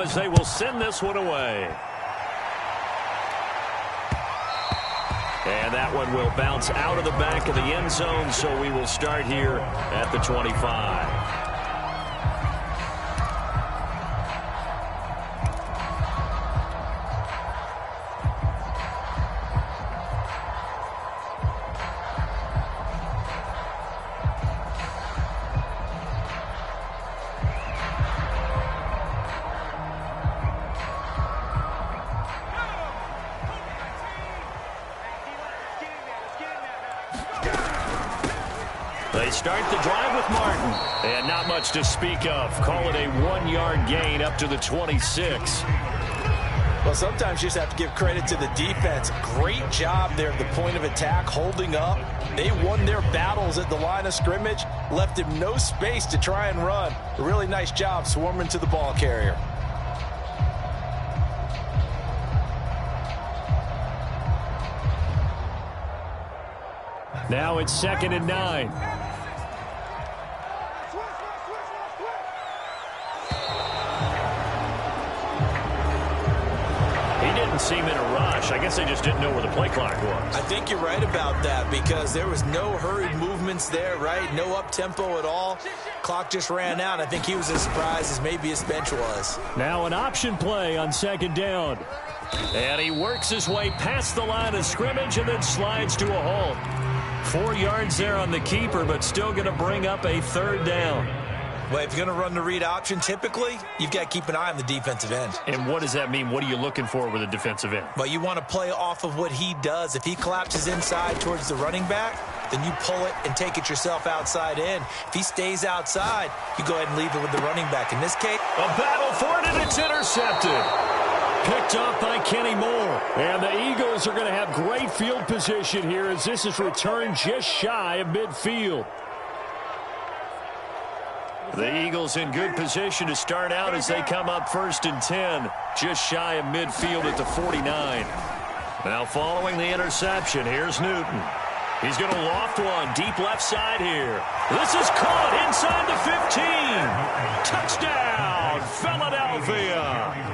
as they will send this one away. And that one will bounce out of the back of the end zone, so we will start here at the 25. They start the drive with Martin. And not much to speak of. Call it a 1-yard gain up to the 26. Well, sometimes you just have to give credit to the defense. Great job there at the point of attack, holding up. They won their battles at the line of scrimmage, left him no space to try and run. A really nice job swarming to the ball carrier. Now it's 2nd and 9. He didn't seem in a rush. I guess they just didn't know where the play clock was. I think you're right about that because there was no hurried movements there, right? No up-tempo at all. Clock just ran out. I think he was as surprised as maybe his bench was. Now an option play on 2nd down. And he works his way past the line of scrimmage and then slides to a halt. 4 yards there on the keeper, but still going to bring up a 3rd down. Well, if you're going to run the read option, typically, you've got to keep an eye on the defensive end. And what does that mean? What are you looking for with a defensive end? Well, you want to play off of what he does. If he collapses inside towards the running back, then you pull it and take it yourself outside in. If he stays outside, you go ahead and leave it with the running back. In this case, a battle for it, and it's intercepted. Picked up by Kenny Moore. And the Eagles are going to have great field position here as this is returned just shy of midfield. The Eagles in good position to start out as they come up 1st and 10, just shy of midfield at the 49. Now following the interception, here's Newton. He's going to loft one deep left side here. This is caught inside the 15. Touchdown, Philadelphia.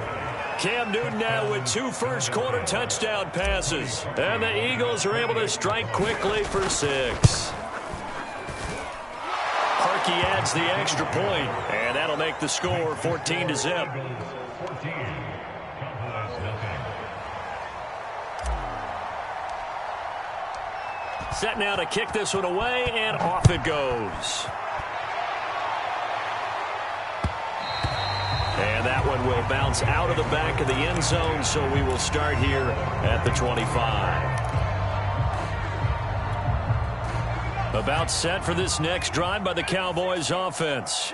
Cam Newton now with 2 first-quarter touchdown passes. And the Eagles are able to strike quickly for 6. Harkey adds the extra point, and that'll make the score 14-0. Set now to kick this one away, and off it goes. And that one will bounce out of the back of the end zone, so we will start here at the 25. About set for this next drive by the Cowboys offense.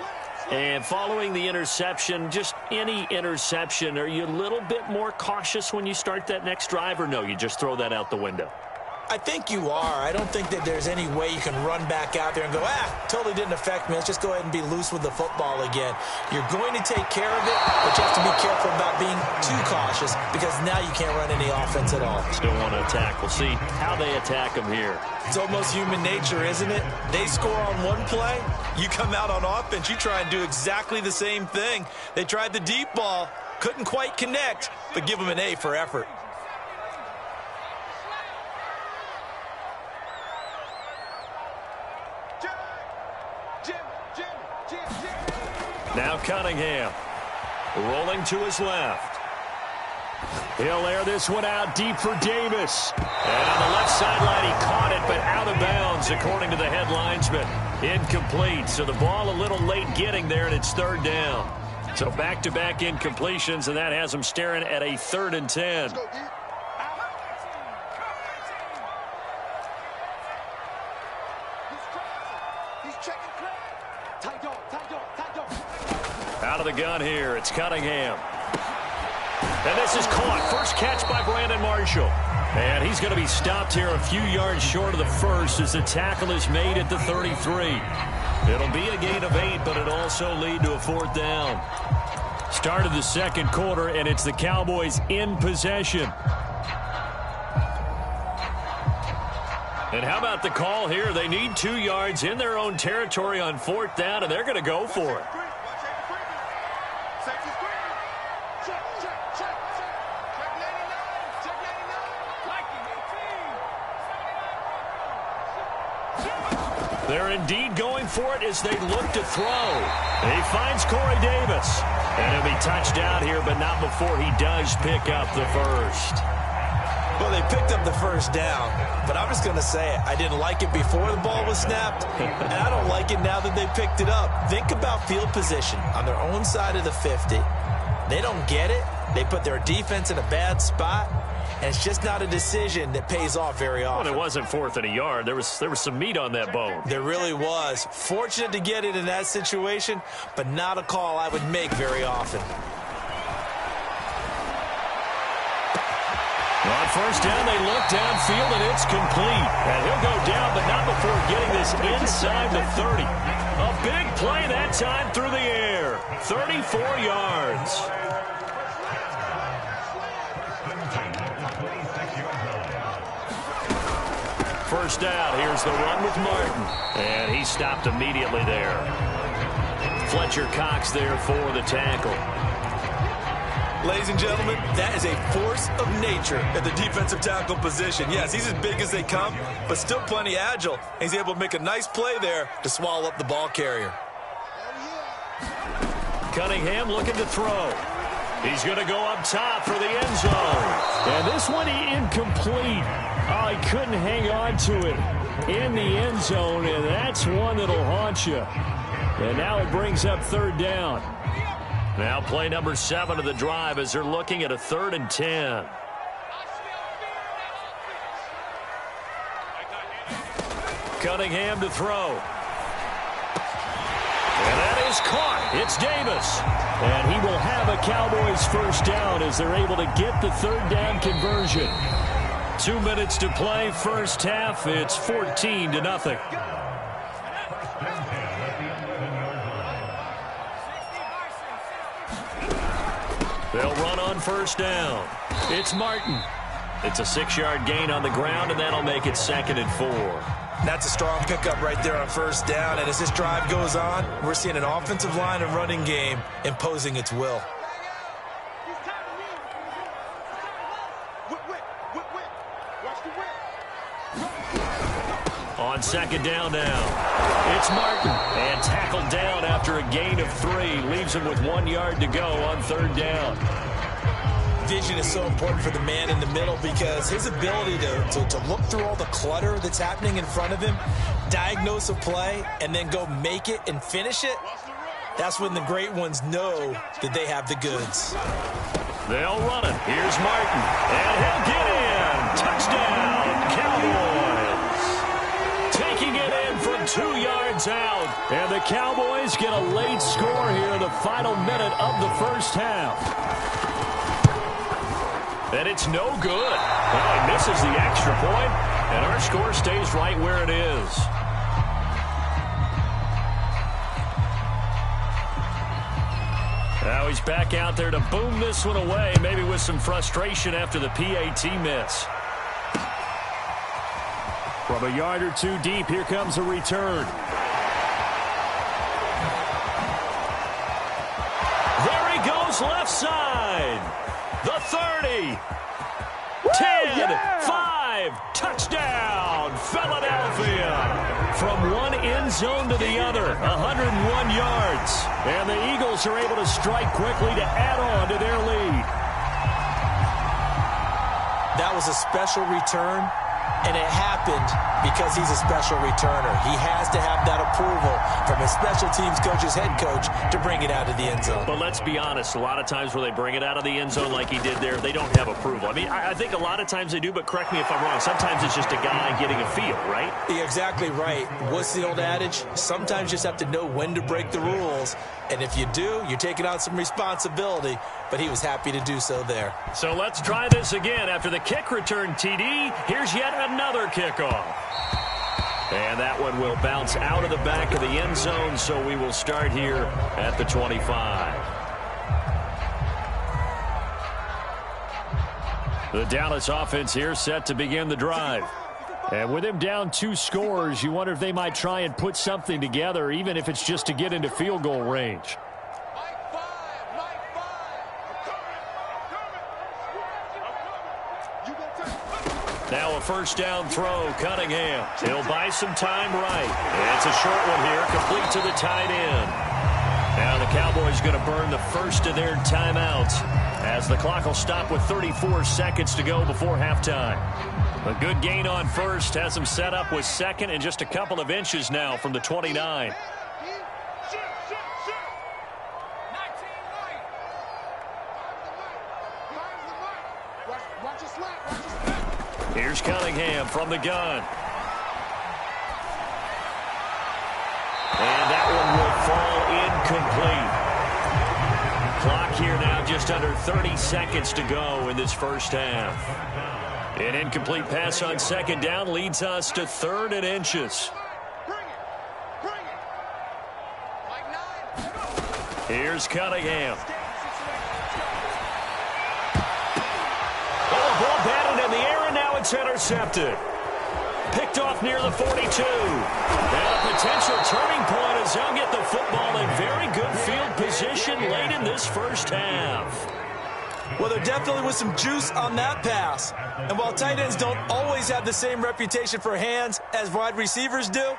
And following the interception, just any interception, are you a little bit more cautious when you start that next drive, or no, you just throw that out the window? I think you are. I don't think that there's any way you can run back out there and go, totally didn't affect me. Let's just go ahead and be loose with the football again. You're going to take care of it, but you have to be careful about being too cautious because now you can't run any offense at all. Still want to attack. We'll see how they attack them here. It's almost human nature, isn't it? They score on one play. You come out on offense, you try and do exactly the same thing. They tried the deep ball, couldn't quite connect, but give them an A for effort. Now Cunningham rolling to his left. He'll air this one out deep for Davis. And on the left sideline, he caught it, but out of bounds, according to the head linesman. Incomplete. So the ball a little late getting there, and it's 3rd down. So back-to-back incompletions, and that has them staring at a 3rd and 10. Out of the gun here, it's Cunningham. And this is caught. First catch by Brandon Marshall. And he's going to be stopped here a few yards short of the first as the tackle is made at the 33. It'll be a gain of 8, but it'll also lead to a 4th down. Start of the 2nd quarter, and it's the Cowboys in possession. And how about the call here? They need 2 yards in their own territory on 4th down, and they're going to go for it. They're indeed going for it as they look to throw. He finds Corey Davis. And he'll be touched down here, but not before he does pick up the first. Well, they picked up the first down, but I'm just going to say it. I didn't like it before the ball was snapped, and I don't like it now that they picked it up. Think about field position on their own side of the 50. They don't get it. They put their defense in a bad spot. And it's just not a decision that pays off very often. Well, it wasn't 4th and a yard. There was some meat on that bone. There really was. Fortunate to get it in that situation, but not a call I would make very often. On first down, they look downfield, and it's complete. And he'll go down, but not before getting this inside the 30. A big play that time through the air. 34 yards. First down, here's the run with Martin. And he stopped immediately there. Fletcher Cox there for the tackle. Ladies and gentlemen, that is a force of nature at the defensive tackle position. Yes, he's as big as they come, but still plenty agile. He's able to make a nice play there to swallow up the ball carrier. Cunningham looking to throw. He's going to go up top for the end zone. And this one incomplete. Oh, he couldn't hang on to it in the end zone, and that's one that'll haunt you. And now it brings up third down. Now play number 7 of the drive as they're looking at a 3rd and 10. Cunningham to throw. And that is caught. It's Davis. And he will have a Cowboys first down as they're able to get the 3rd down conversion. 2 minutes to play, first half. It's 14-0. They'll run on first down. It's Martin. It's a 6-yard gain on the ground, and that'll make it 2nd and 4. That's a strong pickup right there on first down. And as this drive goes on, we're seeing an offensive line and running game imposing its will. On 2nd down now, it's Martin. And tackled down after a gain of 3. Leaves him with 1 yard to go on 3rd down. Vision is so important for the man in the middle because his ability to look through all the clutter that's happening in front of him, diagnose a play, and then go make it and finish it, that's when the great ones know that they have the goods. They'll run it. Here's Martin. And he'll get in. Touchdown, Cowboys. Taking it in from 2 yards out. And the Cowboys get a late score here in the final minute of the first half. And it's no good. Well, he misses the extra point, and our score stays right where it is. Now he's back out there to boom this one away, maybe with some frustration after the PAT miss. From a yard or 2 deep, here comes a return. There he goes, left side. The 30. 10, 5, touchdown, Philadelphia. From one end zone to the other, 101 yards. And the Eagles are able to strike quickly to add on to their lead. That was a special return, and it happened because he's a special returner. He has to have that approval from his special teams coach's head coach to bring it out of the end zone. But let's be honest, a lot of times when they bring it out of the end zone like he did there, they don't have approval. I mean, I think a lot of times they do, but correct me if I'm wrong. Sometimes it's just a guy getting a feel, right? You're exactly right. What's the old adage? Sometimes you just have to know when to break the rules. And if you do, you're taking on some responsibility. But he was happy to do so there. So let's try this again. After the kick return TD, here's yet another kickoff. And that one will bounce out of the back of the end zone, so we will start here at the 25. The Dallas offense here set to begin the drive. And with him down 2 scores, you wonder if they might try and put something together, even if it's just to get into field goal range. Now a first down throw, Cunningham. He'll buy some time right. And it's a short one here, complete to the tight end. Now the Cowboys going to burn the first of their timeouts as the clock will stop with 34 seconds to go before halftime. A good gain on first has them set up with second and just a couple of inches now from the 29. Here's Cunningham from the gun. And that one will fall incomplete. Clock here now just under 30 seconds to go in this first half. An incomplete pass on second down leads us to 3rd and inches. Here's Cunningham. Oh, ball batted in the air, and now it's intercepted. Picked off near the 42. And a potential turning point as they'll get the football in very good field position late in this first half. Well, there definitely was some juice on that pass. And while tight ends don't always have the same reputation for hands as wide receivers do,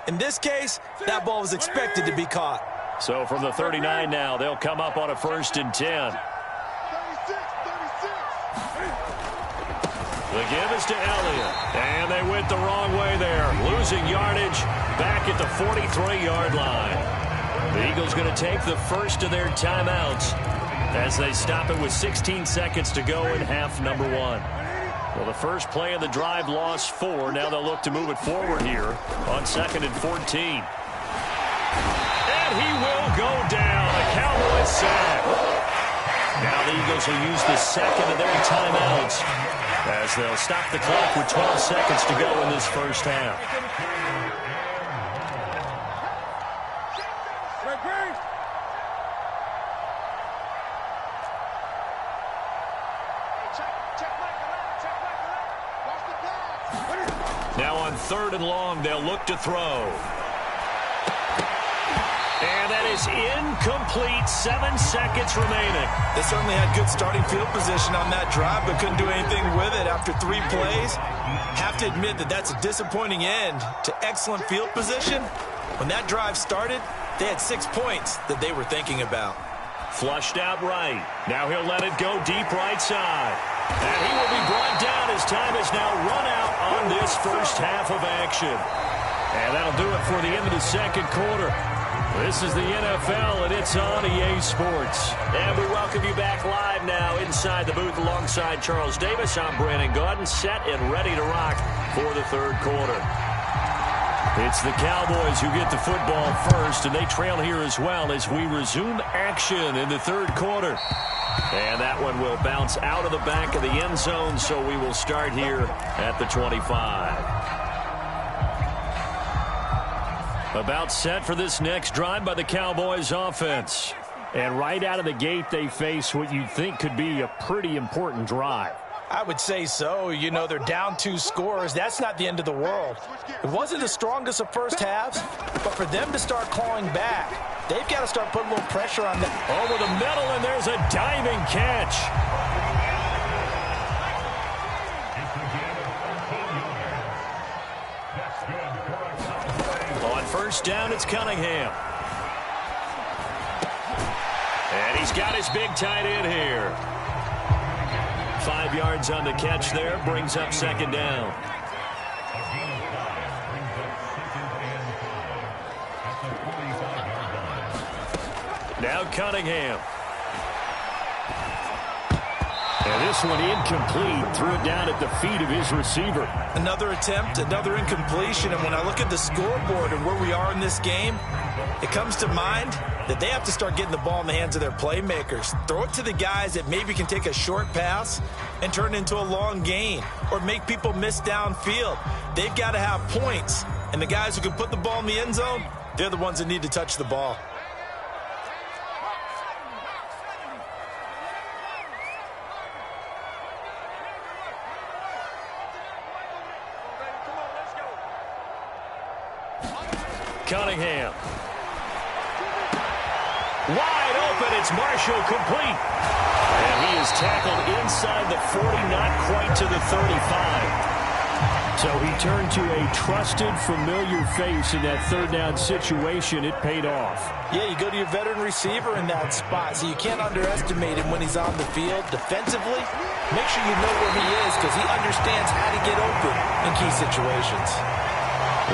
in this case, that ball was expected to be caught. So from the 39 now, they'll come up on a 1st and 10. The give is to Elliott. And they went the wrong way there. Losing yardage back at the 43-yard line. The Eagles going to take the first of their timeouts as they stop it with 16 seconds to go in half number 1. Well, the first play of the drive lost 4. Now they'll look to move it forward here on 2nd and 14. And he will go down. A Cowboys sack. Now the Eagles will use the second of their timeouts as they'll stop the clock with 12 seconds to go in this first half. Now on 3rd and long, they'll look to throw. And that is incomplete. 7 seconds remaining. They certainly had good starting field position on that drive, but couldn't do anything with it after 3 plays. Have to admit that that's a disappointing end to excellent field position. When that drive started, they had 6 points that they were thinking about. Flushed out right. Now he'll let it go deep right side. And he will be brought down as time is now run out on this first half of action. And that'll do it for the end of the second quarter. This is the NFL, and it's on EA Sports. And we welcome you back live now inside the booth alongside Charles Davis. I'm Brandon Gaudin, set and ready to rock for the third quarter. It's the Cowboys who get the football first, and they trail here as well as we resume action in the third quarter. And that one will bounce out of the back of the end zone, so we will start here at the 25. About set for this next drive by the Cowboys offense. And right out of the gate, they face what you'd think could be a pretty important drive. I would say so. You know, they're down 2 scores. That's not the end of the world. It wasn't the strongest of first halves, but for them to start clawing back, they've got to start putting a little pressure on them. Over the middle, and there's a diving catch. On first down, it's Cunningham. And he's got his big tight end here. 5 yards on the catch there, brings up second down. Now Cunningham. And this one incomplete. Threw it down at the feet of his receiver. Another attempt, another incompletion. And when I look at the scoreboard and where we are in this game, it comes to mind that they have to start getting the ball in the hands of their playmakers. Throw it to the guys that maybe can take a short pass and turn it into a long gain or make people miss downfield. They've got to have points. And the guys who can put the ball in the end zone, they're the ones that need to touch the ball. Cunningham. Wide open. It's Marshall complete. And he is tackled inside the 40, not quite to the 35. So he turned to a trusted, familiar face in that third down situation. It paid off. Yeah, you go to your veteran receiver in that spot, so you can't underestimate him when he's on the field. Defensively, make sure you know where he is because he understands how to get open in key situations.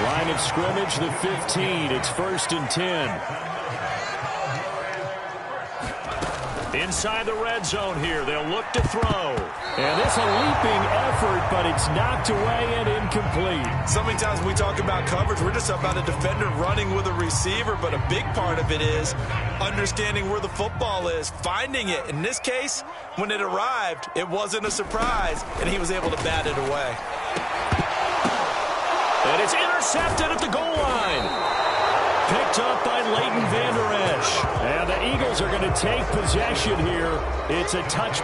Line of scrimmage, the 15. It's 1st and 10. Inside the red zone here. They'll look to throw. And it's a leaping effort, but it's knocked away and incomplete. So many times when we talk about coverage, we're just about a defender running with a receiver, but a big part of it is understanding where the football is, finding it. In this case, when it arrived, it wasn't a surprise, and he was able to bat it away. And it's intercepted at the goal line. Picked up by Leighton Vander Esch. And the Eagles are going to take possession here. It's a touch.